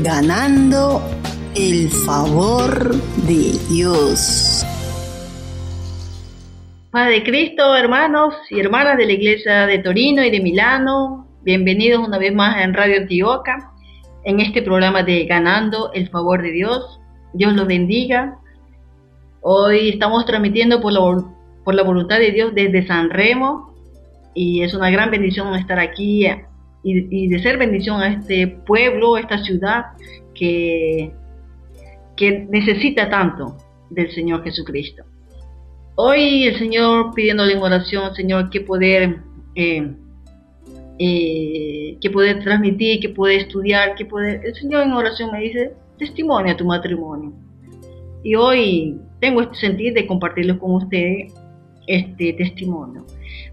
ganando el favor de Dios. Paz de Cristo, hermanos y hermanas de la iglesia de Torino y de Milano, bienvenidos una vez más en Radio Antioquia, en este programa de Ganando el favor de Dios. Dios los bendiga. Hoy estamos transmitiendo por la voluntad de Dios desde San Remo, y es una gran bendición estar aquí y de ser bendición a este pueblo, a esta ciudad que necesita tanto del Señor Jesucristo. Hoy el Señor pidiéndole en oración, Señor, que poder transmitir, que poder estudiar, el Señor en oración me dice, testimonia tu matrimonio. Y hoy tengo este sentir de compartirlo con ustedes, este testimonio.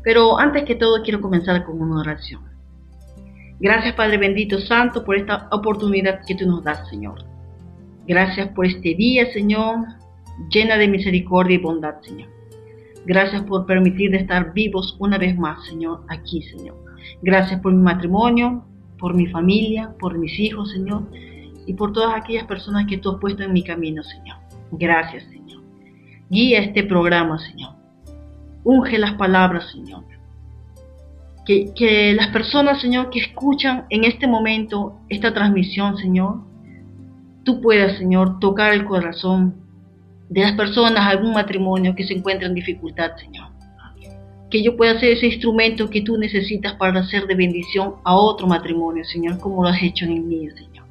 Pero antes que todo quiero comenzar con una oración. Gracias, Padre bendito santo, por esta oportunidad que tú nos das, Señor. Gracias por este día, Señor, llena de misericordia y bondad, Señor. Gracias por permitir de estar vivos una vez más, Señor, aquí, Señor. Gracias por mi matrimonio, por mi familia, por mis hijos, Señor, y por todas aquellas personas que tú has puesto en mi camino, Señor. Gracias, Señor. Guía este programa, Señor. Unge las palabras, Señor. Que las personas, Señor, que escuchan en este momento esta transmisión, Señor, tú puedas, Señor, tocar el corazón de las personas, algún matrimonio que se encuentra en dificultad, Señor. Que yo pueda ser ese instrumento que tú necesitas para hacer de bendición a otro matrimonio, Señor, como lo has hecho en mí, Señor.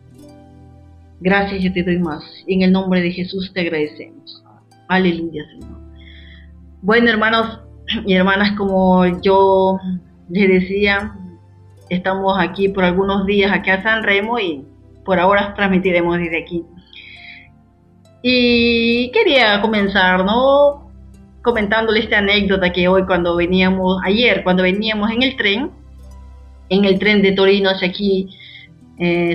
Gracias, yo te doy más. En el nombre de Jesús te agradecemos. Aleluya, Señor. Bueno, hermanos y hermanas, como yo les decía, estamos aquí por algunos días aquí a San Remo y por ahora transmitiremos desde aquí. Y quería comenzar, ¿no?, comentándole esta anécdota que ayer cuando veníamos en el tren de Torino hacia aquí,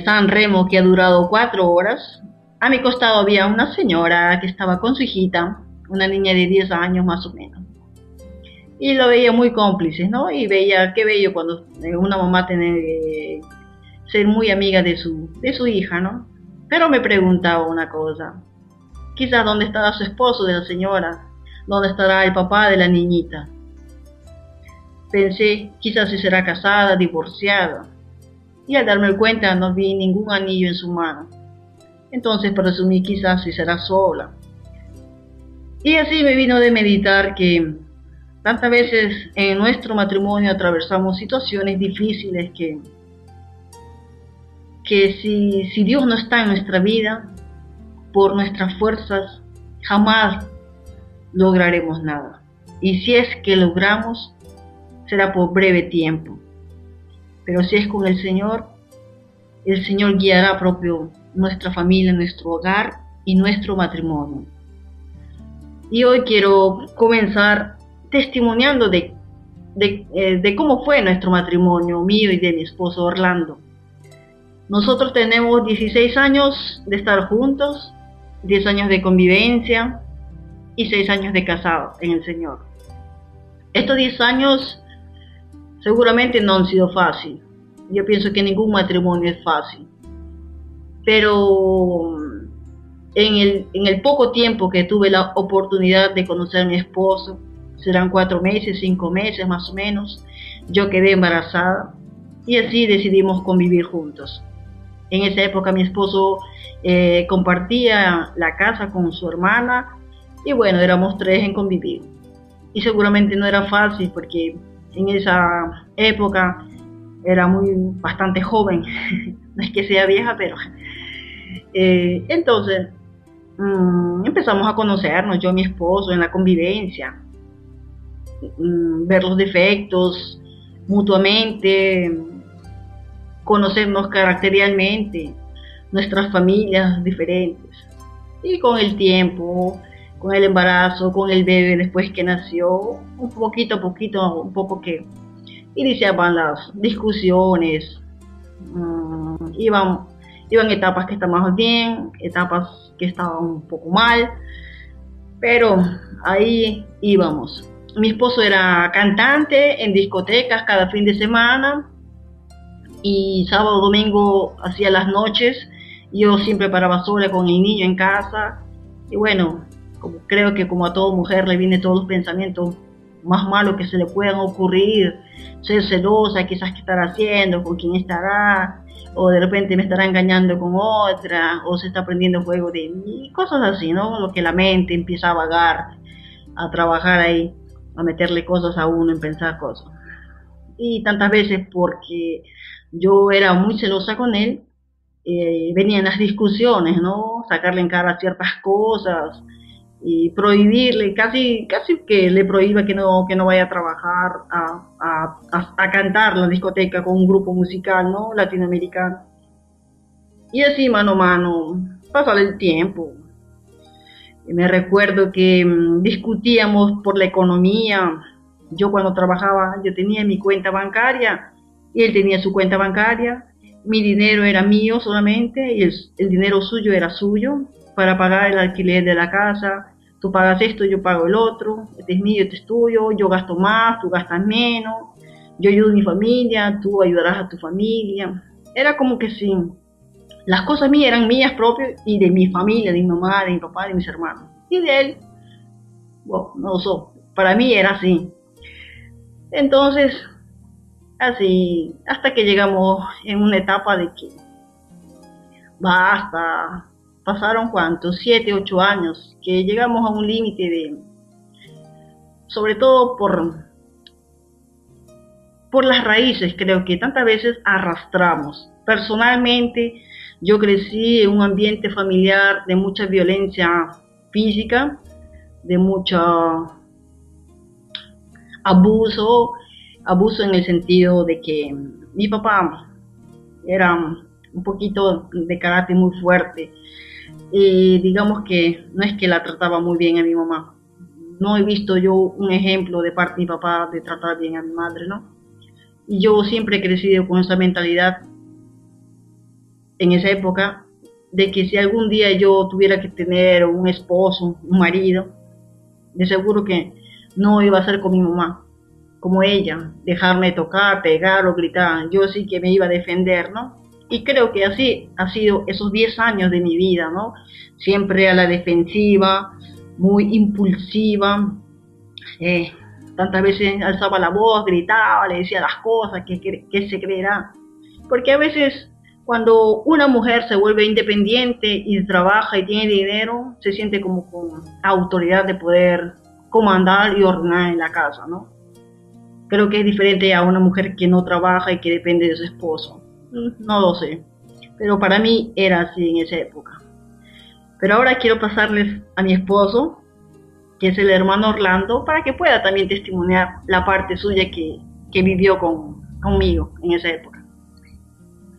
San Remo, que ha durado 4 horas, a mi costado había una señora que estaba con su hijita, una niña de 10 años más o menos. Y lo veía muy cómplices, ¿no? Y veía qué bello cuando una mamá tiene ser muy amiga de su hija, ¿no? Pero me preguntaba una cosa, quizás dónde estará su esposo de la señora, dónde estará el papá de la niñita. Pensé, quizás si será casada, divorciada. Y al darme cuenta no vi ningún anillo en su mano. Entonces presumí quizás si será sola. Y así me vino de meditar que tantas veces en nuestro matrimonio atravesamos situaciones difíciles que si Dios no está en nuestra vida, por nuestras fuerzas jamás lograremos nada. Y si es que logramos, será por breve tiempo. Pero si es con el Señor guiará propio nuestra familia, nuestro hogar y nuestro matrimonio. Y hoy quiero comenzar testimoniando de cómo fue nuestro matrimonio, mío y de mi esposo Orlando. Nosotros tenemos 16 años de estar juntos, 10 años de convivencia y 6 años de casado en el Señor. Estos 10 años seguramente no han sido fáciles. Yo pienso que ningún matrimonio es fácil. Pero en el poco tiempo que tuve la oportunidad de conocer a mi esposo, serán 4 meses, 5 meses más o menos, yo quedé embarazada y así decidimos convivir juntos. En esa época mi esposo compartía la casa con su hermana y bueno, éramos 3 en convivir. Y seguramente no era fácil porque en esa época era bastante joven, no es que sea vieja, pero entonces empezamos a conocernos, yo y mi esposo, en la convivencia, ver los defectos mutuamente, conocernos caracterialmente, nuestras familias diferentes. Y con el tiempo, con el embarazo, con el bebé después que nació, un poco que iniciaban las discusiones, iban etapas que estaban bien, etapas que estaban un poco mal, pero ahí íbamos. Mi esposo era cantante en discotecas cada fin de semana y sábado, domingo hacía las noches Yo siempre paraba sola con el niño en casa. Y bueno, creo que como a toda mujer le vienen todos los pensamientos más malos que se le puedan ocurrir, ser celosa, quizás qué estará haciendo, con quién estará, o de repente me estará engañando con otra, o se está prendiendo fuego de mí, cosas así, ¿no? Lo que la mente empieza a vagar, a trabajar ahí, a meterle cosas a uno, en pensar cosas. Y tantas veces porque yo era muy celosa con él, venían las discusiones, ¿no? Sacarle en cara ciertas cosas y prohibirle, casi que le prohíba que no vaya a trabajar, a cantar en la discoteca con un grupo musical, ¿no? Latinoamericano. Y así mano a mano, pasaba el tiempo. Y me recuerdo que discutíamos por la economía. Yo cuando trabajaba, yo tenía mi cuenta bancaria y él tenía su cuenta bancaria. Mi dinero era mío solamente y el dinero suyo era suyo para pagar el alquiler de la casa. Tú pagas esto, yo pago el otro. Este es mío, este es tuyo. Yo gasto más, tú gastas menos. Yo ayudo a mi familia, tú ayudarás a tu familia. Era como que sí. Las cosas mías eran mías propias y de mi familia, de mi mamá, de mi papá, de mis hermanos. Y de él, bueno, no sé. Para mí era así. Entonces, así, hasta que llegamos en una etapa de que basta, pasaron cuántos, 7, 8 años, que llegamos a un límite de, sobre todo por las raíces, creo que tantas veces arrastramos. Personalmente, yo crecí en un ambiente familiar de mucha violencia física, de mucho abuso en el sentido de que mi papá era un poquito de carácter muy fuerte y digamos que no es que la trataba muy bien a mi mamá. No he visto yo un ejemplo de parte de mi papá de tratar bien a mi madre, ¿no? Y yo siempre he crecido con esa mentalidad en esa época de que si algún día yo tuviera que tener un esposo, un marido, de seguro que no iba a ser con mi mamá, como ella, dejarme tocar, pegar o gritar. Yo sí que me iba a defender, ¿no? Y creo que así ha sido esos 10 años de mi vida, ¿no? Siempre a la defensiva, muy impulsiva, tantas veces alzaba la voz, gritaba, le decía las cosas, que se creerá. Porque a veces cuando una mujer se vuelve independiente y trabaja y tiene dinero, se siente como con autoridad de poder comandar y ordenar en la casa, ¿no? Creo que es diferente a una mujer que no trabaja y que depende de su esposo. No lo sé, pero para mí era así en esa época. Pero ahora quiero pasarles a mi esposo, que es el hermano Orlando, para que pueda también testimoniar la parte suya que vivió conmigo en esa época.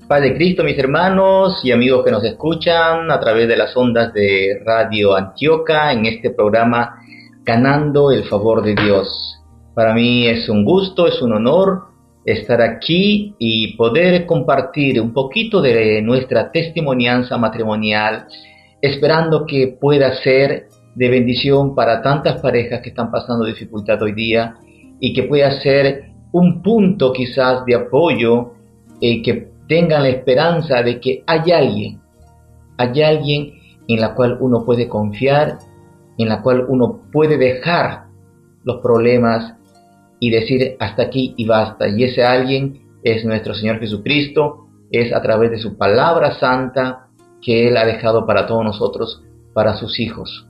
Paz de Cristo, mis hermanos y amigos que nos escuchan a través de las ondas de Radio Antioquia en este programa Ganando el Favor de Dios. Para mí es un gusto, es un honor estar aquí y poder compartir un poquito de nuestra testimonianza matrimonial, esperando que pueda ser de bendición para tantas parejas que están pasando dificultad hoy día y que pueda ser un punto quizás de apoyo, que tengan la esperanza de que hay alguien en la cual uno puede confiar, en la cual uno puede dejar los problemas y decir hasta aquí y basta. Y ese alguien es nuestro Señor Jesucristo, es a través de su palabra santa que Él ha dejado para todos nosotros, para sus hijos.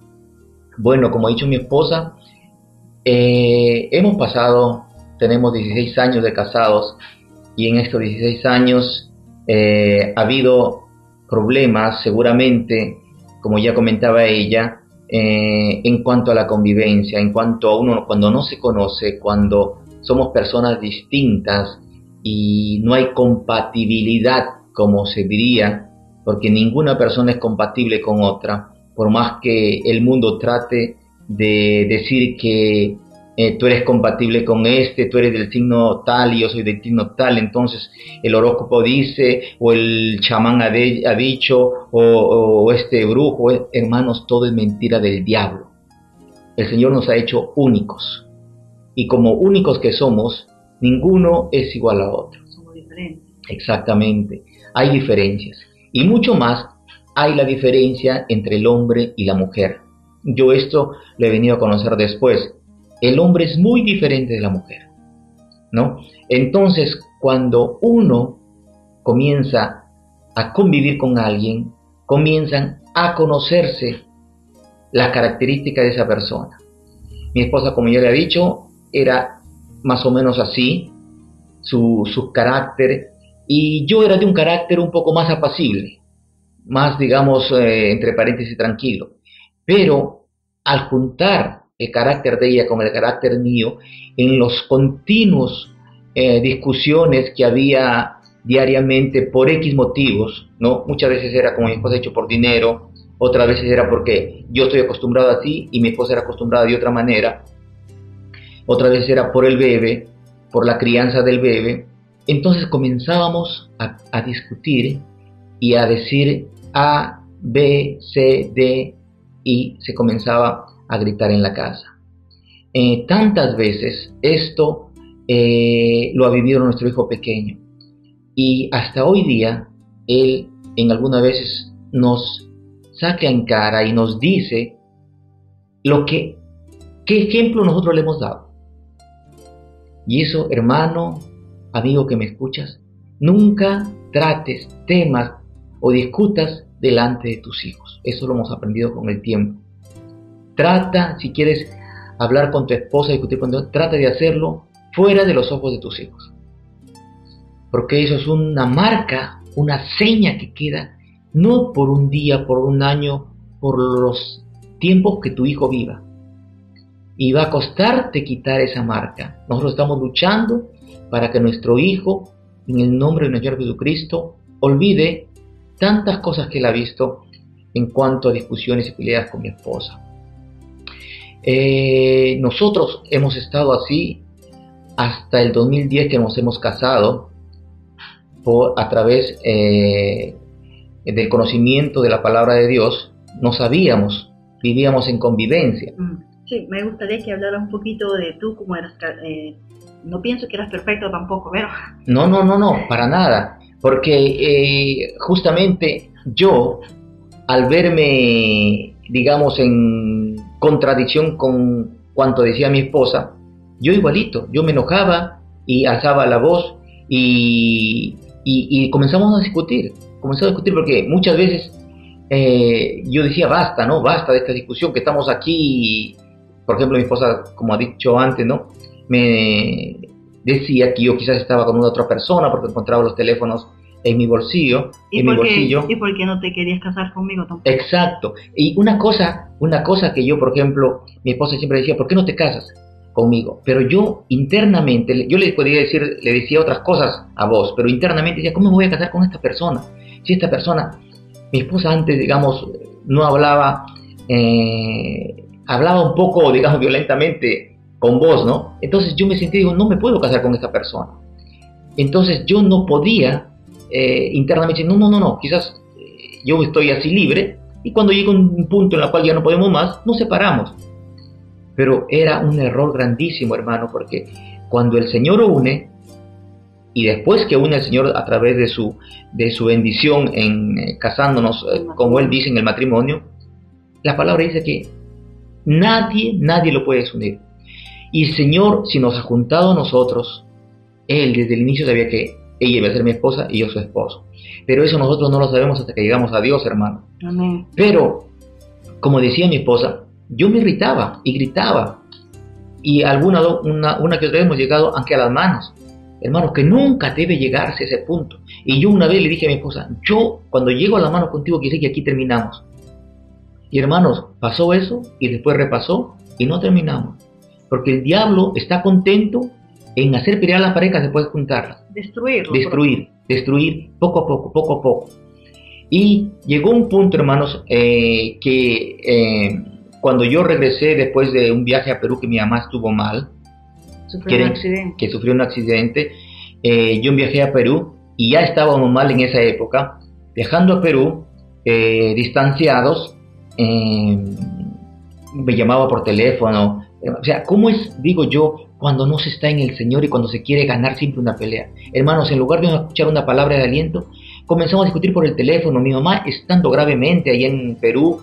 Bueno, como ha dicho mi esposa, tenemos 16 años de casados y en estos 16 años ha habido problemas seguramente, como ya comentaba ella, en cuanto a la convivencia, en cuanto a uno cuando no se conoce, cuando somos personas distintas y no hay compatibilidad, como se diría, porque ninguna persona es compatible con otra, por más que el mundo trate de decir que tú eres compatible con tú eres del signo tal y yo soy del signo tal, entonces el horóscopo dice, o el chamán ha dicho, o este brujo. Hermanos, todo es mentira del diablo. El Señor nos ha hecho únicos, y como únicos que somos, ninguno es igual a otro. Somos diferentes. Exactamente, hay diferencias, y mucho más hay la diferencia entre el hombre y la mujer. Yo esto lo he venido a conocer después. El hombre es muy diferente de la mujer, ¿no? Entonces, cuando uno comienza a convivir con alguien, comienzan a conocerse las características de esa persona. Mi esposa, como ya le he dicho, era más o menos así, su carácter, y yo era de un carácter un poco más apacible, más, digamos, entre paréntesis, tranquilo. Pero al juntar el carácter de ella con el carácter mío, en los continuos discusiones que había diariamente por X motivos, ¿no? Muchas veces era, como mi esposa ha dicho, por dinero, otras veces era porque yo estoy acostumbrado así y mi esposa era acostumbrada de otra manera, otras veces era por el bebé, por la crianza del bebé. Entonces comenzábamos a discutir y a decir A, B, C, D, y se comenzaba a gritar en la casa. Tantas veces esto lo ha vivido nuestro hijo pequeño, y hasta hoy día él en algunas veces nos saca en cara y nos dice qué ejemplo nosotros le hemos dado. Y eso, hermano, amigo que me escuchas, nunca trates temas o discutas delante de tus hijos. Eso lo hemos aprendido con el tiempo. Trata, si quieres hablar con tu esposa, discutir con tu, trata de hacerlo fuera de los ojos de tus hijos. Porque eso es una marca, una seña que queda, no por un día, por un año, por los tiempos que tu hijo viva. Y va a costarte quitar esa marca. Nosotros estamos luchando para que nuestro hijo, en el nombre de nuestro Señor Jesucristo, olvide tantas cosas que él ha visto en cuanto a discusiones y peleas con mi esposa. Nosotros hemos estado así hasta el 2010, que nos hemos casado a través del conocimiento de la palabra de Dios. No sabíamos, vivíamos en convivencia. Sí, me gustaría que hablaras un poquito de tú, cómo eras. No pienso que eras perfecto tampoco, pero... No, para nada. Porque justamente yo, al verme, digamos, en contradicción con cuanto decía mi esposa, yo igualito, yo me enojaba y alzaba la voz y comenzamos a discutir. Porque muchas veces yo decía, basta de esta discusión, que estamos aquí. Por ejemplo, mi esposa, como ha dicho antes, ¿no?, me decía que yo quizás estaba con una otra persona porque encontraba los teléfonos en mi bolsillo. ¿Y por qué no te querías casar conmigo tampoco? Exacto. Y una cosa que yo, por ejemplo, mi esposa siempre decía, ¿por qué no te casas conmigo? Pero yo internamente, yo le decía otras cosas a vos, pero internamente decía, ¿cómo me voy a casar con esta persona? Si esta persona, mi esposa antes, digamos, no hablaba, hablaba un poco, digamos, violentamente con vos, ¿no? Entonces yo me sentí, digo, no me puedo casar con esta persona. Entonces yo no podía internamente decir, no, quizás yo estoy así libre, y cuando llega un punto en el cual ya no podemos más, nos separamos. Pero era un error grandísimo, hermano, porque cuando el Señor une, y después que une el Señor a través de su bendición en casándonos, como Él dice en el matrimonio, la palabra dice que nadie lo puede desunir. Y el Señor, si nos ha juntado a nosotros, Él desde el inicio sabía que ella iba a ser mi esposa y yo su esposo. Pero eso nosotros no lo sabemos hasta que llegamos a Dios, hermano. Amén. Pero, como decía mi esposa, yo me irritaba y gritaba. Y una que otra vez hemos llegado aunque a las manos. Hermanos, que nunca debe llegarse a ese punto. Y yo una vez le dije a mi esposa, yo cuando llego a las manos contigo quiere decir que aquí terminamos. Y hermanos, pasó eso y después repasó y no terminamos. Porque el diablo está contento en hacer pelear las parejas después de juntarlas. Destruir poco a poco. Y llegó un punto, hermanos, que cuando yo regresé después de un viaje a Perú, que mi mamá estuvo mal, que sufrió un accidente, yo viajé a Perú y ya estábamos mal en esa época, viajando a Perú, distanciados, me llamaba por teléfono. O sea, ¿cómo es, digo yo, cuando no se está en el Señor y cuando se quiere ganar siempre una pelea. Hermanos, en lugar de escuchar una palabra de aliento, comenzamos a discutir por el teléfono. Mi mamá estando gravemente allá en Perú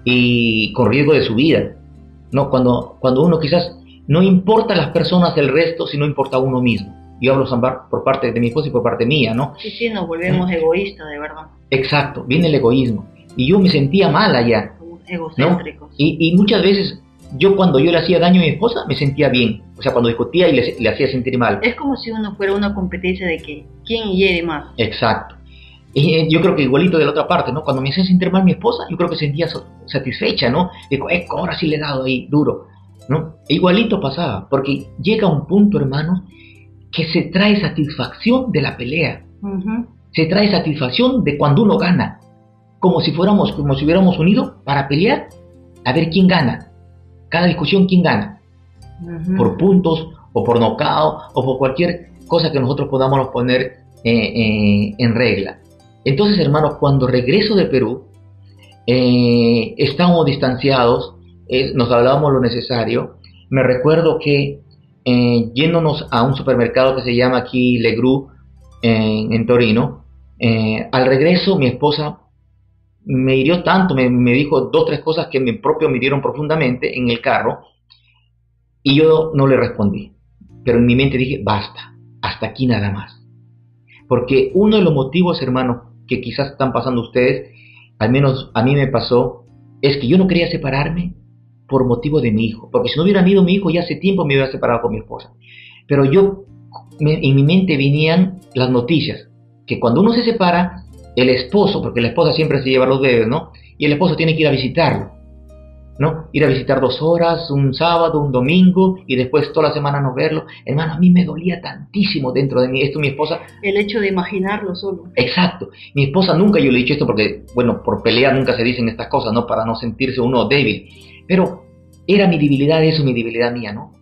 y con riesgo de su vida, ¿no? Cuando uno quizás no importa a las personas del resto, sino importa a uno mismo. Yo hablo por parte de mi esposa y por parte mía, ¿no? Sí, nos volvemos egoístas, de verdad. Exacto, viene el egoísmo. Y yo me sentía mal allá, egocéntricos, ¿no? Y muchas veces cuando yo le hacía daño a mi esposa me sentía bien, o sea, cuando discutía y le hacía sentir mal. Es como si uno fuera una competencia de que quién hiere más. Exacto. Y yo creo que igualito de la otra parte, ¿no? Cuando me hacía sentir mal mi esposa, yo creo que sentía satisfecha, ¿no? Digo, ahora sí le he dado ahí duro, ¿no? E igualito pasaba, porque llega un punto, hermanos, que se trae satisfacción de la pelea. Uh-huh. Se trae satisfacción de cuando uno gana, como si hubiéramos unido para pelear a ver quién gana. Cada discusión, quién gana. Uh-huh. Por puntos, o por nocaut, o por cualquier cosa que nosotros podamos poner en regla. Entonces, hermanos, cuando regreso de Perú, estábamos distanciados, nos hablábamos lo necesario. Me recuerdo que yéndonos a un supermercado que se llama aquí Le Gru, en Torino, al regreso mi esposa me hirió tanto, me dijo 2 o 3 cosas que me hirieron profundamente en el carro, y yo no le respondí, pero en mi mente dije, basta, hasta aquí nada más. Porque uno de los motivos, hermanos, que quizás están pasando ustedes, al menos a mí me pasó, es que yo no quería separarme por motivo de mi hijo, porque si no hubiera habido mi hijo ya hace tiempo me hubiera separado con mi esposa. Pero en mi mente venían las noticias, que cuando uno se separa, el esposo, porque la esposa siempre se lleva los bebés, ¿no? Y el esposo tiene que ir a visitarlo, ¿no? Ir a visitar 2 horas, un sábado, un domingo, y después toda la semana no verlo. Hermano, a mí me dolía tantísimo dentro de mí. Esto mi esposa... El hecho de imaginarlo solo. Exacto. Mi esposa nunca, yo le he dicho esto porque, bueno, por pelea nunca se dicen estas cosas, ¿no? Para no sentirse uno débil. Pero era mi debilidad, mi debilidad mía, ¿no?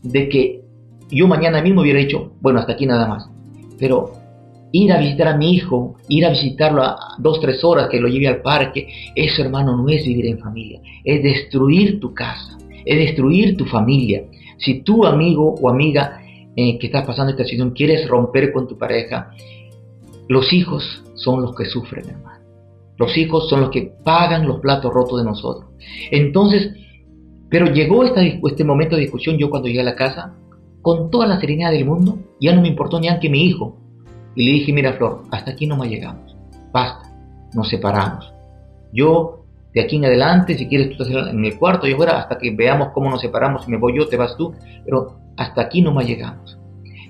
De que yo mañana mismo hubiera dicho, bueno, hasta aquí nada más. Pero ir a visitar a mi hijo, ir a visitarlo a 2 o 3 horas, que lo lleve al parque, eso, hermano, no es vivir en familia. Es destruir tu casa, es destruir tu familia. Si tú, amigo o amiga, que estás pasando esta situación, quieres romper con tu pareja, los hijos son los que sufren, hermano. Los hijos son los que pagan los platos rotos de nosotros. Entonces, pero llegó este momento de discusión. Yo cuando llegué a la casa, con toda la serenidad del mundo, ya no me importó ni aunque mi hijo. Y le dije, mira, Flor, hasta aquí no más llegamos. Basta, nos separamos. Yo, de aquí en adelante, si quieres tú estás en el cuarto, yo fuera, hasta que veamos cómo nos separamos. Si me voy yo, te vas tú. Pero hasta aquí no más llegamos.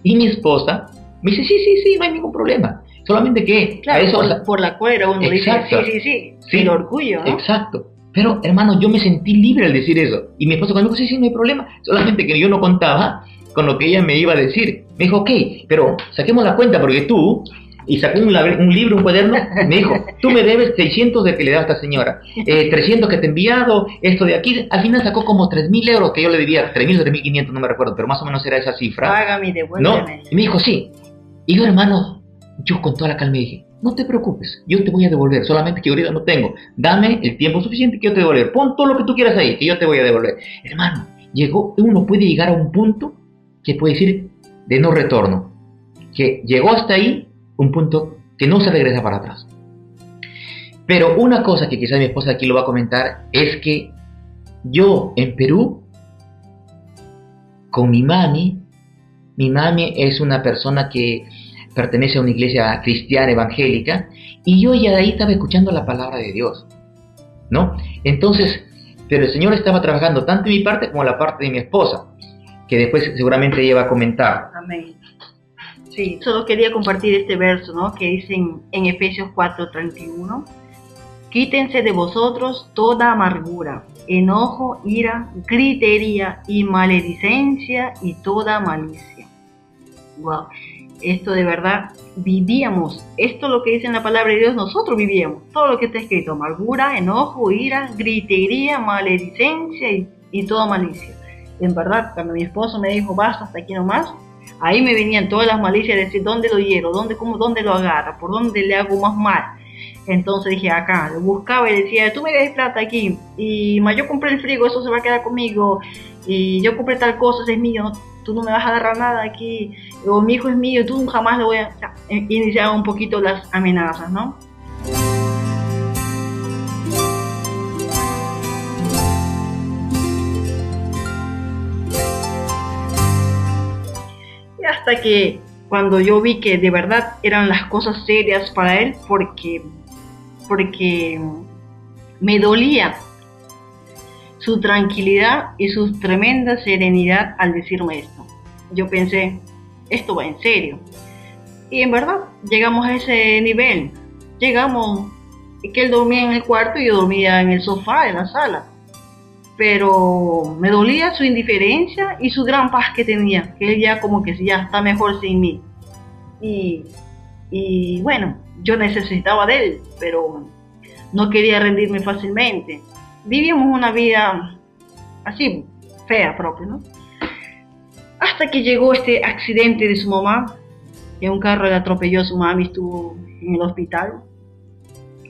Y mi esposa me dice, sí, no hay ningún problema. Solamente que... Claro, a eso, por la cuera uno exacto, dice, sí, el orgullo, ¿no? Exacto. Pero, hermano, yo me sentí libre al decir eso. Y mi esposa conmigo, sí, no hay problema. Solamente que yo no contaba con lo que ella me iba a decir. Me dijo, ok, pero saquemos la cuenta porque tú, y sacó un libro, un cuaderno, me dijo, tú me debes 600 de que le da a esta señora, 300 que te he enviado, esto de aquí. Al final sacó como 3.000 euros que yo le debía, 3.000 o 3.500, no me recuerdo, pero más o menos era esa cifra. Págame y devuélveme. ¿No? Y me dijo, sí. Y yo, hermano, yo con toda la calma dije, no te preocupes, yo te voy a devolver, solamente que ahorita no tengo. Dame el tiempo suficiente que yo te voy a devolver. Pon todo lo que tú quieras ahí, que yo te voy a devolver. Hermano, uno puede llegar a un punto que puede decir de no retorno, que llegó hasta ahí, un punto que no se regresa para atrás. Pero una cosa que quizás mi esposa aquí lo va a comentar es que yo en Perú, con mi mami es una persona que pertenece a una iglesia cristiana evangélica, y yo ya de ahí estaba escuchando la palabra de Dios, ¿no? Entonces, pero el Señor estaba trabajando tanto en mi parte como en la parte de mi esposa, que después seguramente ella va a comentar. Amén. Sí, solo quería compartir este verso, ¿no? Que dice en Efesios 4:31, quítense de vosotros toda amargura, enojo, ira, gritería y maledicencia y toda malicia. Wow, esto de verdad vivíamos, esto lo que dice en la palabra de Dios, nosotros vivíamos, todo lo que está escrito, amargura, enojo, ira, gritería, maledicencia y toda malicia. En verdad, cuando mi esposo me dijo, basta, hasta aquí nomás, ahí me venían todas las malicias de decir, ¿dónde lo hiero? ¿Dónde lo agarra? ¿Por dónde le hago más mal? Entonces dije, acá, lo buscaba y decía, tú me des plata aquí, y yo compré el frigo, eso se va a quedar conmigo, y yo compré tal cosa, ese es mío. tú no me vas a agarrar nada aquí, o mi hijo es mío, tú jamás lo voy a... Iniciaba un poquito las amenazas, ¿no? Y hasta que cuando yo vi que de verdad eran las cosas serias para él, porque me dolía su tranquilidad y su tremenda serenidad al decirme esto. Yo pensé, esto va en serio. Y en verdad, llegamos a ese nivel. Llegamos, que él dormía en el cuarto y yo dormía en el sofá, en la sala. Pero me dolía su indiferencia y su gran paz que tenía, que él ya como que ya está mejor sin mí. Y bueno, yo necesitaba de él, pero no quería rendirme fácilmente. Vivíamos una vida así, fea propia, ¿no? Hasta que llegó este accidente de su mamá, que un carro le atropelló a su mamá y estuvo en el hospital.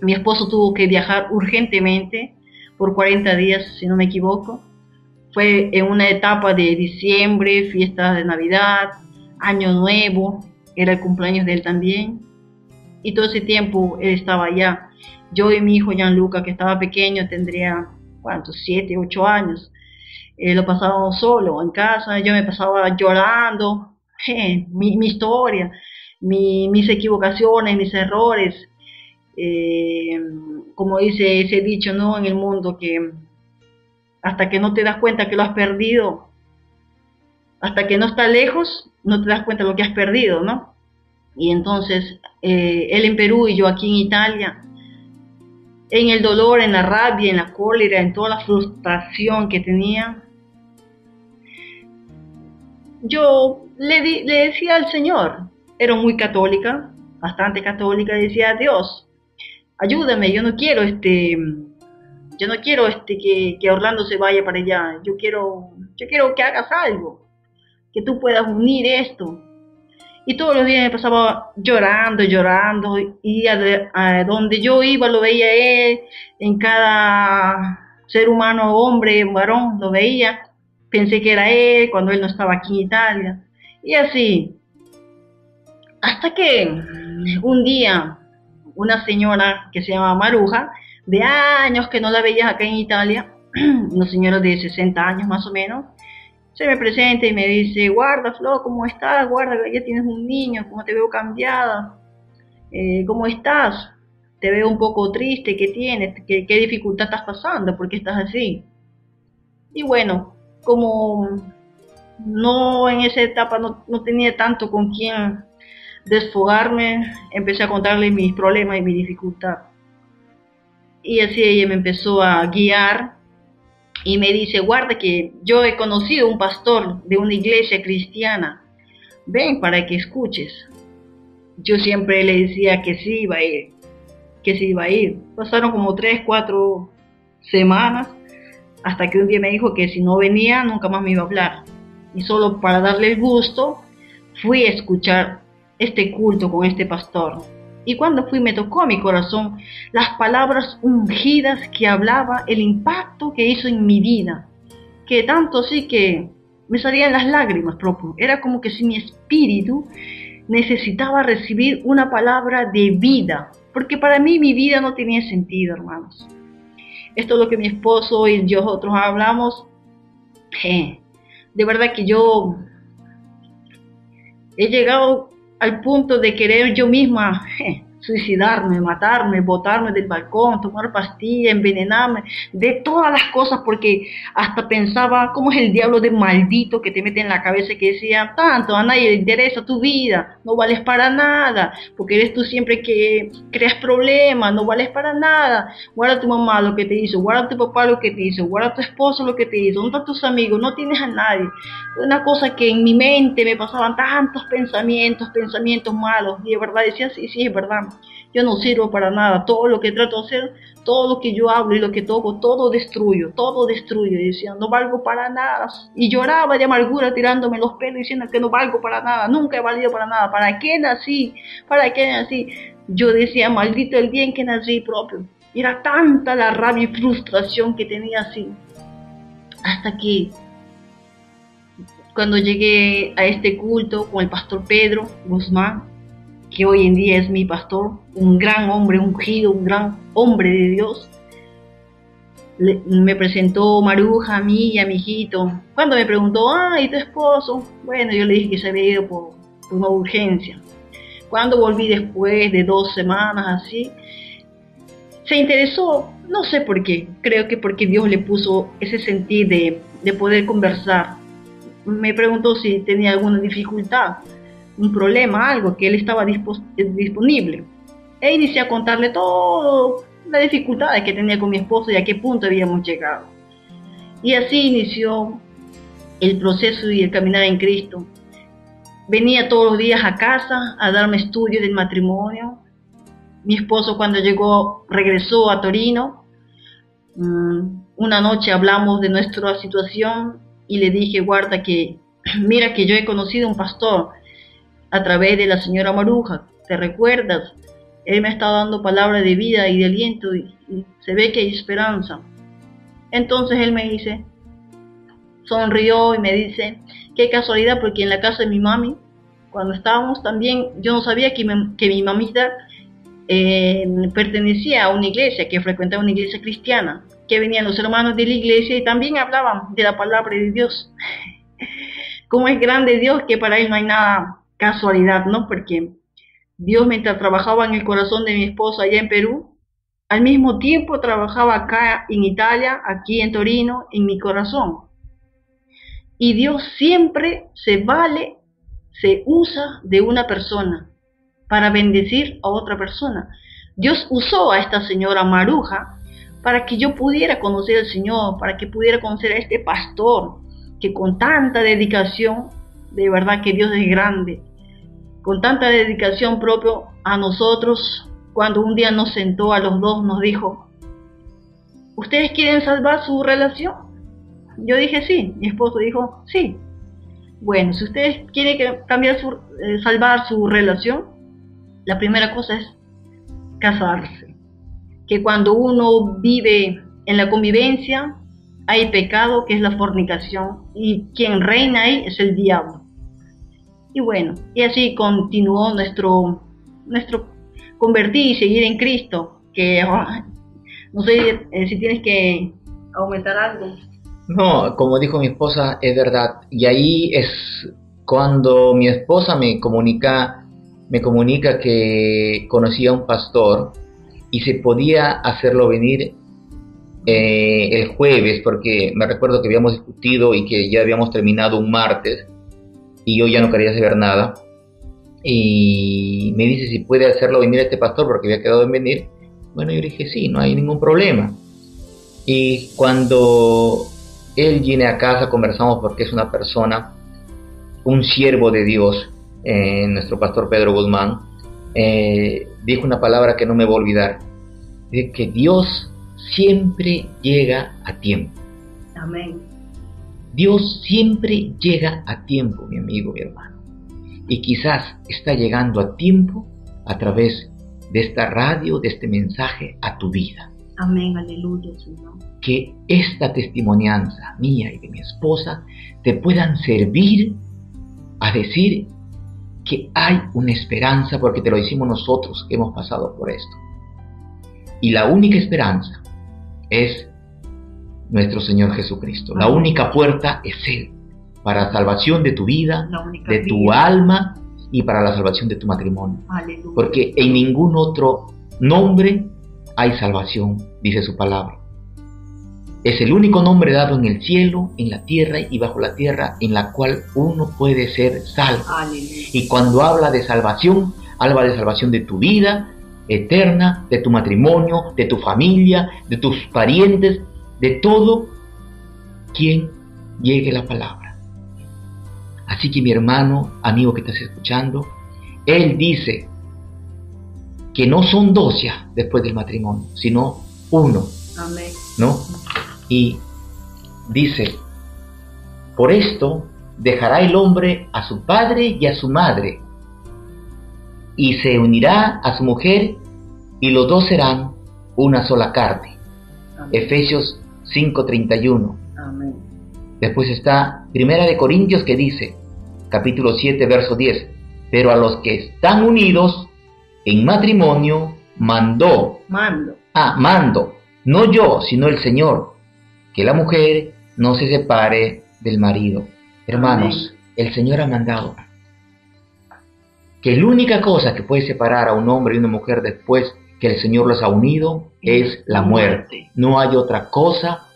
Mi esposo tuvo que viajar urgentemente por 40 días, si no me equivoco. Fue en una etapa de diciembre, fiestas de Navidad, Año Nuevo, era el cumpleaños de él también. Y todo ese tiempo él estaba allá. Yo y mi hijo Gianluca, que estaba pequeño, tendría, ¿cuántos? 7, 8 años. Lo pasábamos solo en casa, yo me pasaba llorando, mi historia, mis equivocaciones, mis errores. Como dice ese dicho, ¿no? En el mundo, que hasta que no te das cuenta que lo has perdido, hasta que no estás lejos, no te das cuenta de lo que has perdido, ¿no? Y entonces, él en Perú y yo aquí en Italia, en el dolor, en la rabia, en la cólera, en toda la frustración que tenía, yo le decía al Señor, era muy católica, bastante católica, decía: Dios, ayúdame, yo no quiero que Orlando se vaya para allá, yo quiero que hagas algo, que tú puedas unir esto. Y todos los días me pasaba llorando, y a donde yo iba lo veía él, en cada ser humano, hombre, varón, lo veía. Pensé que era él cuando él no estaba aquí en Italia. Y así, hasta que un día una señora que se llama Maruja, de años que no la veía acá en Italia, una señora de 60 años más o menos, se me presenta y me dice: guarda, Flo, ¿cómo estás? Guarda, ya tienes un niño, ¿cómo te veo cambiada? ¿Cómo estás? Te veo un poco triste, ¿qué tienes? ¿Qué dificultad estás pasando? ¿Por qué estás así? Y bueno, como no en esa etapa no tenía tanto con quién desfogarme, empecé a contarle mis problemas y mi dificultad. Y así ella me empezó a guiar y me dice: guarda, que yo he conocido un pastor de una iglesia cristiana, ven para que escuches. Yo siempre le decía que sí iba a ir, Pasaron como 3, 4 semanas, hasta que un día me dijo que si no venía nunca más me iba a hablar. Y solo para darle el gusto, fui a escuchar este culto con este pastor. Y cuando fui, me tocó a mi corazón las palabras ungidas que hablaba, el impacto que hizo en mi vida, que tanto así que me salían las lágrimas propio. Era como que si mi espíritu necesitaba recibir una palabra de vida, porque para mí mi vida no tenía sentido, hermanos. Esto es lo que mi esposo y nosotros hablamos. De verdad que yo he llegado al punto de querer yo misma suicidarme, matarme, botarme del balcón, tomar pastillas, envenenarme, de todas las cosas, porque hasta pensaba cómo es el diablo de maldito que te mete en la cabeza, que decía: tanto a nadie le interesa tu vida, no vales para nada, porque eres tú siempre que creas problemas, no vales para nada. Guarda a tu mamá lo que te hizo, guarda a tu papá lo que te hizo, guarda a tu esposo lo que te hizo, no están tus amigos, no tienes a nadie. Una cosa que en mi mente me pasaban tantos pensamientos malos, y de verdad decía: sí, es verdad, yo no sirvo para nada, todo lo que trato de hacer, todo lo que yo hablo y lo que toco, todo destruyo, y decía: no valgo para nada, y lloraba de amargura tirándome los pelos diciendo que no valgo para nada, nunca he valido para nada, ¿para qué nací? Yo decía: maldito el día en que nací propio. Y era tanta la rabia y frustración que tenía así, hasta que cuando llegué a este culto con el pastor Pedro Guzmán, que hoy en día es mi pastor, un gran hombre ungido, un gran hombre de Dios. Me presentó Maruja a mí y a mi hijito. Cuando me preguntó, ¿y tu esposo? Bueno, yo le dije que se había ido por una urgencia. Cuando volví después de 2 semanas así, se interesó, no sé por qué, creo que porque Dios le puso ese sentir de poder conversar. Me preguntó si tenía alguna dificultad, un problema, algo, que él estaba disponible. E inicié a contarle todo las dificultades que tenía con mi esposo y a qué punto habíamos llegado. Y así inició el proceso y el caminar en Cristo. Venía todos los días a casa a darme estudios del matrimonio. Mi esposo, cuando llegó, regresó a Torino. Una noche hablamos de nuestra situación y le dije, guarda que, mira que yo he conocido un pastor a través de la señora Maruja, ¿te recuerdas? Él me está dando palabras de vida y de aliento y se ve que hay esperanza. Entonces él me dice, sonrió y me dice, qué casualidad, porque en la casa de mi mami, cuando estábamos también, yo no sabía que mi mamita pertenecía a una iglesia, que frecuentaba una iglesia cristiana, que venían los hermanos de la iglesia y también hablaban de la palabra de Dios. Cómo es grande Dios, que para él no hay nada casualidad, ¿no? Porque Dios, mientras trabajaba en el corazón de mi esposo allá en Perú, al mismo tiempo trabajaba acá en Italia, aquí en Torino, en mi corazón. Y Dios siempre se usa de una persona para bendecir a otra persona. Dios usó a esta señora Maruja para que yo pudiera conocer al Señor, para que pudiera conocer a este pastor, que con tanta dedicación, de verdad que Dios es grande, con tanta dedicación propio a nosotros, cuando un día nos sentó a los dos, nos dijo, ¿ustedes quieren salvar su relación? Yo dije sí, mi esposo dijo sí. Bueno, si ustedes quieren salvar su relación, la primera cosa es casarse. Que cuando uno vive en la convivencia, hay pecado, que es la fornicación, y quien reina ahí es el diablo. Y bueno, y así continuó nuestro convertir y seguir en Cristo, que no sé si tienes que aumentar algo. No, como dijo mi esposa, es verdad. Y ahí es cuando mi esposa me comunica que conocía a un pastor y se podía hacerlo venir el jueves, porque me recuerdo que habíamos discutido y que ya habíamos terminado un martes y yo ya no quería saber nada. Y me dice si puede hacerlo venir este pastor porque había quedado en venir. Bueno, yo le dije sí, no hay ningún problema. Y cuando él viene a casa conversamos, porque es una persona, un siervo de Dios, nuestro pastor Pedro Guzmán, dijo una palabra que no me voy a olvidar, de que Dios siempre llega a tiempo. Amén. Dios siempre llega a tiempo, mi amigo, mi hermano. Y quizás está llegando a tiempo a través de esta radio, de este mensaje a tu vida. Amén, aleluya, Señor. Que esta testimonianza mía y de mi esposa te puedan servir a decir que hay una esperanza, porque te lo decimos nosotros que hemos pasado por esto. Y la única esperanza es nuestro Señor Jesucristo. La única puerta es Él, para la salvación de tu vida, de tu alma y para la salvación de tu matrimonio. Aleluya. Porque en ningún otro nombre hay salvación, dice su palabra. Es el único nombre dado en el cielo, en la tierra y bajo la tierra, en la cual uno puede ser salvo. Aleluya. Y cuando habla de salvación, habla de salvación de tu vida eterna, de tu matrimonio, de tu familia, de tus parientes, de todo quien llegue la palabra. Así que mi hermano, amigo que estás escuchando, él dice que no son 2 ya después del matrimonio, sino 1. Amén. ¿No? Y dice, por esto dejará el hombre a su padre y a su madre, y se unirá a su mujer, y los 2 serán una sola carne. Amén. Efesios 5:31. Amén. Después está Primera de Corintios, que dice, capítulo 7, verso 10, pero a los que están unidos en matrimonio mando, no yo, sino el Señor, que la mujer no se separe del marido. Hermanos, el Señor ha mandado que la única cosa que puede separar a un hombre y una mujer después que el Señor los ha unido es la muerte. No hay otra cosa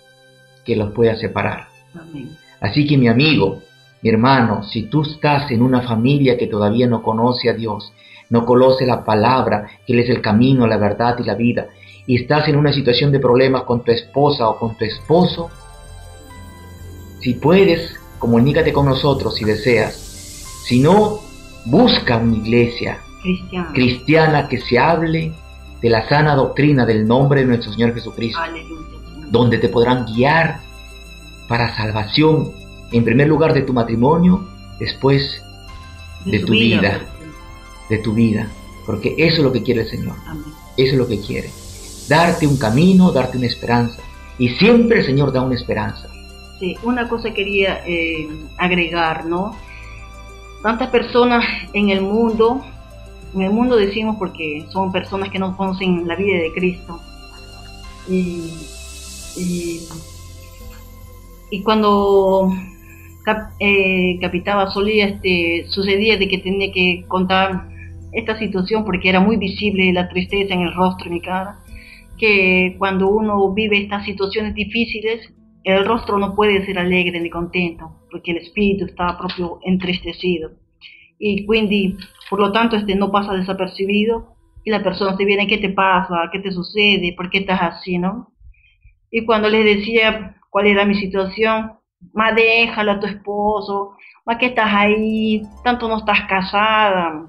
que los pueda separar. Amén. Así que mi amigo, mi hermano, si tú estás en una familia que todavía no conoce a Dios, no conoce la palabra, que Él es el camino, la verdad y la vida, y estás en una situación de problemas con tu esposa o con tu esposo, si puedes, comunícate con nosotros si deseas. Si no, busca una iglesia cristiana que se hable de la sana doctrina del nombre de nuestro Señor Jesucristo. Aleluya. Donde te podrán guiar para salvación, en primer lugar de tu matrimonio, después de tu vida, porque eso es lo que quiere el Señor. Amén. Eso es lo que quiere, darte un camino, darte una esperanza, y siempre el Señor da una esperanza. Sí, una cosa quería agregar, ¿no? Tantas personas en el mundo decimos porque son personas que no conocen la vida de Cristo, y cuando capitaba sucedía de que tenía que contar esta situación porque era muy visible la tristeza en el rostro, en mi cara, que cuando uno vive estas situaciones difíciles, el rostro no puede ser alegre ni contento, porque el espíritu está propio entristecido. Y quindi, por lo tanto, no pasa desapercibido, y la persona se viene, ¿qué te pasa? ¿Qué te sucede? ¿Por qué estás así, no? Y cuando les decía cuál era mi situación, ma, déjalo a tu esposo, ma, que estás ahí, tanto no estás casada,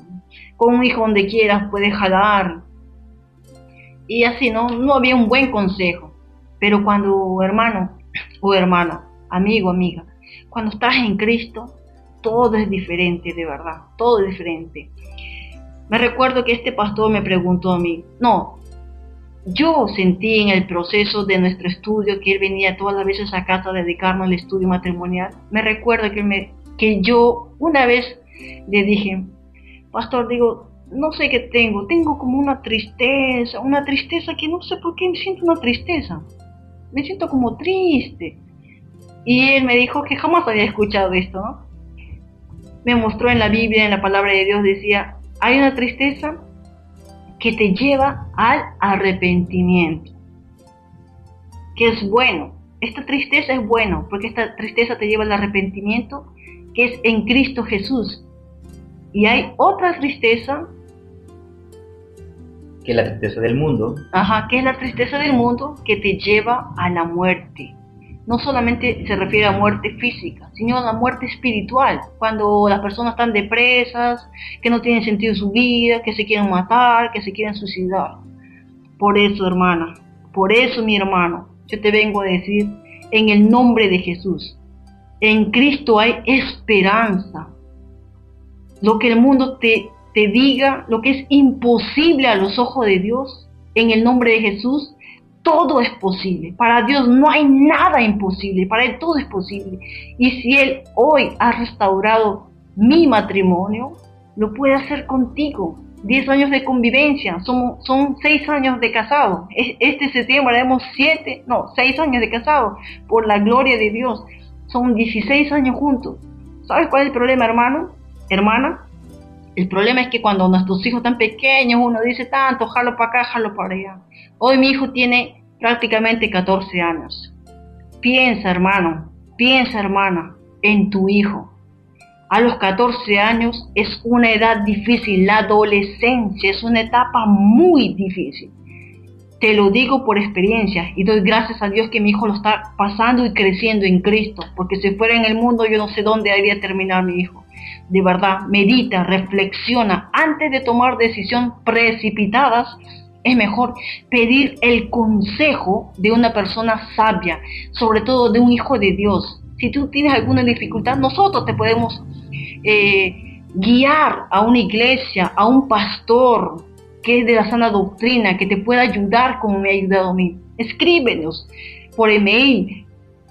con un hijo donde quieras puedes jalar. Y así, no había un buen consejo. Pero cuando, hermano o hermana, amigo, amiga, cuando estás en Cristo, todo es diferente, de verdad, todo es diferente. Me recuerdo que este pastor me preguntó a mí, yo sentí en el proceso de nuestro estudio que él venía todas las veces a casa a dedicarnos al estudio matrimonial. Me recuerdo que yo una vez le dije, pastor, digo, no sé qué tengo como una tristeza que no sé por qué me siento una tristeza, me siento como triste. Y él me dijo que jamás había escuchado esto, ¿no? Me mostró en la Biblia, en la palabra de Dios, decía, hay una tristeza que te lleva al arrepentimiento, que es bueno. Esta tristeza es bueno, porque esta tristeza te lleva al arrepentimiento, que es en Cristo Jesús. Y hay otra tristeza, que es la tristeza del mundo. Que es la tristeza del mundo, que te lleva a la muerte. No solamente se refiere a muerte física, sino a la muerte espiritual, cuando las personas están depresas, que no tienen sentido en su vida, que se quieren matar, que se quieren suicidar. Por eso, hermana, por eso, mi hermano, yo te vengo a decir, en el nombre de Jesús, en Cristo hay esperanza. Lo que el mundo te diga, lo que es imposible a los ojos de Dios, en el nombre de Jesús, todo es posible. Para Dios no hay nada imposible, para Él todo es posible. Y si Él hoy ha restaurado mi matrimonio, lo puede hacer contigo. 10 años de convivencia, son 6 años de casado. Este septiembre haremos 6 años de casado, por la gloria de Dios. Son 16 años juntos. ¿Sabes cuál es el problema, hermano? Hermana, el problema es que cuando nuestros hijos están pequeños, uno dice tanto, jalo para acá, jalo para allá. Hoy mi hijo tiene prácticamente 14 años. Piensa, hermano, piensa, hermana, en tu hijo. A los 14 años es una edad difícil, la adolescencia es una etapa muy difícil. Te lo digo por experiencia y doy gracias a Dios que mi hijo lo está pasando y creciendo en Cristo, porque si fuera en el mundo yo no sé dónde debería terminar mi hijo. De verdad, medita, reflexiona, antes de tomar decisiones precipitadas, es mejor pedir el consejo de una persona sabia, sobre todo de un hijo de Dios. Si tú tienes alguna dificultad, nosotros te podemos guiar a una iglesia, a un pastor que es de la sana doctrina, que te pueda ayudar como me ha ayudado a mí. Escríbenos por email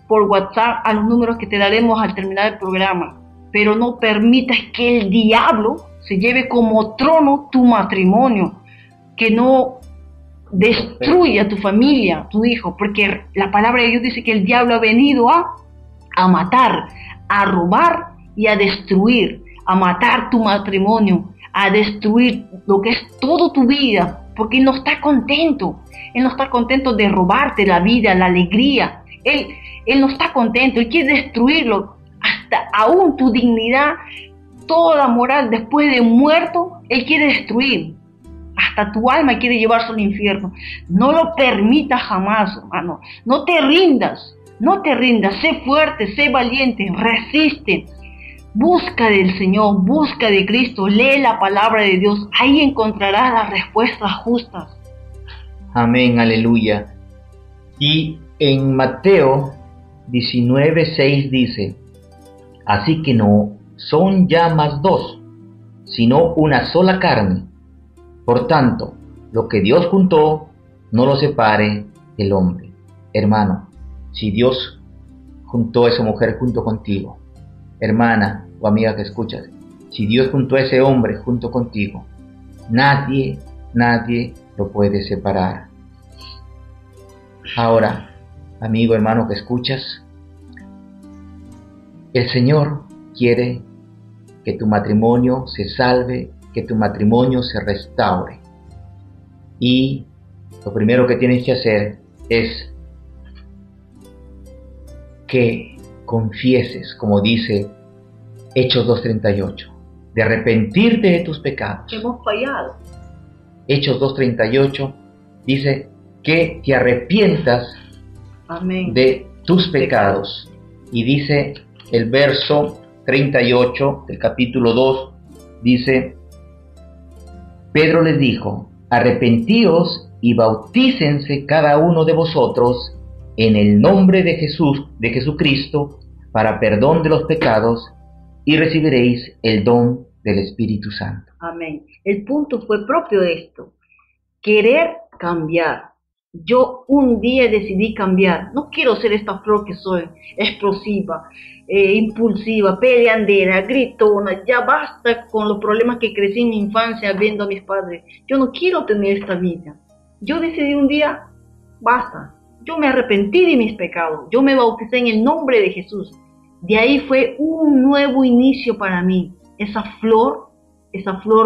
por WhatsApp a los números que te daremos al terminar el programa. Pero no permitas que el diablo se lleve como trono tu matrimonio, que no destruya tu familia, tu hijo, porque la palabra de Dios dice que el diablo ha venido a matar, a robar y a destruir, a matar tu matrimonio, a destruir lo que es toda tu vida, porque Él no está contento. Él no está contento de robarte la vida, la alegría. Él no está contento, Él quiere destruirlo, hasta aún tu dignidad, toda la moral después de muerto, Él quiere destruir. Hasta tu alma quiere llevarse al infierno. No lo permitas jamás, hermano. No te rindas, sé fuerte, sé valiente, resiste. Busca del Señor, busca de Cristo, lee la palabra de Dios, ahí encontrarás las respuestas justas. Amén, aleluya. Y en Mateo 19:6 dice: así que no son ya más dos, sino una sola carne. Por tanto, lo que Dios juntó, no lo separe el hombre. Hermano, si Dios juntó a esa mujer junto contigo, hermana o amiga que escuchas, si Dios juntó a ese hombre junto contigo, nadie lo puede separar. Ahora, amigo, hermano que escuchas, el Señor quiere que tu matrimonio se salve, que tu matrimonio se restaure. Y lo primero que tienes que hacer es que confieses, como dice Hechos 2:38, de arrepentirte de tus pecados. Hemos fallado. Hechos 2:38 dice que te arrepientas Amén. de tus pecados. Y dice el verso 38 del capítulo 2, dice: Pedro les dijo: arrepentíos y bautícense cada uno de vosotros en el nombre de Jesucristo, para perdón de los pecados, y recibiréis el don del Espíritu Santo. Amén. El punto fue propio de esto: querer cambiar. Yo un día decidí cambiar. No quiero ser esta flor que soy, explosiva, impulsiva, peleandera, gritona. Ya basta con los problemas que crecí en mi infancia viendo a mis padres. Yo no quiero tener esta vida. Yo decidí un día, basta. Yo me arrepentí de mis pecados. Yo me bauticé en el nombre de Jesús. De ahí fue un nuevo inicio para mí. Esa flor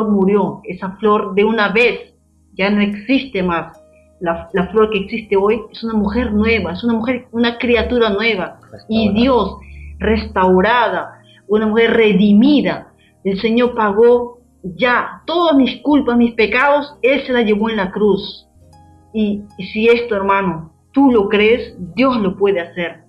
murió. Esa flor de una vez ya no existe más. La flor que existe hoy es una mujer nueva, es una criatura nueva. Y Dios, restaurada, una mujer redimida. El Señor pagó ya todas mis culpas, mis pecados, Él se la llevó en la cruz. Y si esto, hermano, tú lo crees, Dios lo puede hacer.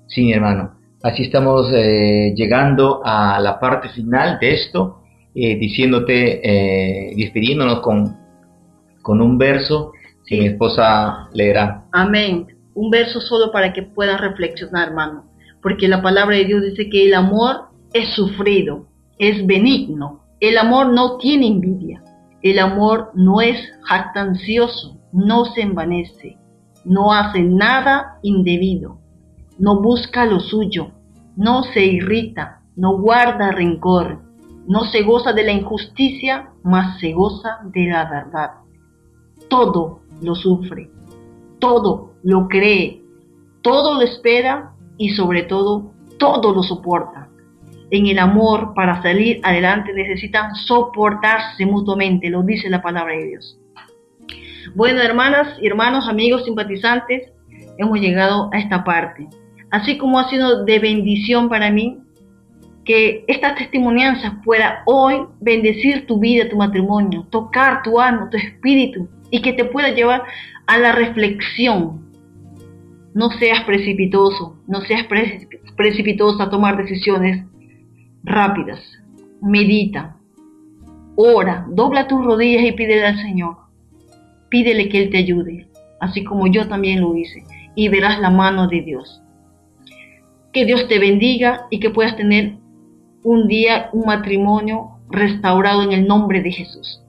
Sí, hermano. Así estamos llegando a la parte final de esto, despidiéndonos con un verso que mi esposa leerá. Amén. Un verso solo para que puedan reflexionar, hermano. Porque la palabra de Dios dice que el amor es sufrido, es benigno. El amor no tiene envidia. El amor no es jactancioso, no se envanece, no hace nada indebido, no busca lo suyo, no se irrita, no guarda rencor, no se goza de la injusticia, mas se goza de la verdad. Todo lo sufre, todo lo cree, todo lo espera y sobre todo, todo lo soporta. En el amor, para salir adelante, necesitan soportarse mutuamente, lo dice la palabra de Dios. Bueno, hermanas y hermanos, amigos, simpatizantes, hemos llegado a esta parte. Así como ha sido de bendición para mí, que esta testimonianza pueda hoy bendecir tu vida, tu matrimonio, tocar tu alma, tu espíritu, y que te pueda llevar a la reflexión. No seas precipitoso, no seas precipitosa a tomar decisiones rápidas. Medita, ora, dobla tus rodillas y pídele al Señor. Pídele que Él te ayude, así como yo también lo hice, y verás la mano de Dios. Que Dios te bendiga y que puedas tener un día un matrimonio restaurado en el nombre de Jesús.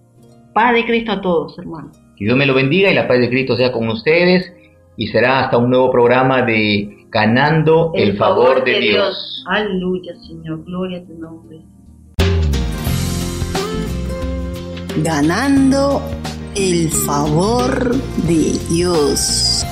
Paz de Cristo a todos, hermanos. Que Dios me lo bendiga y la paz de Cristo sea con ustedes, y será hasta un nuevo programa de ganando el favor de Dios. Aleluya, Señor, gloria a tu nombre. Ganando el favor de Dios.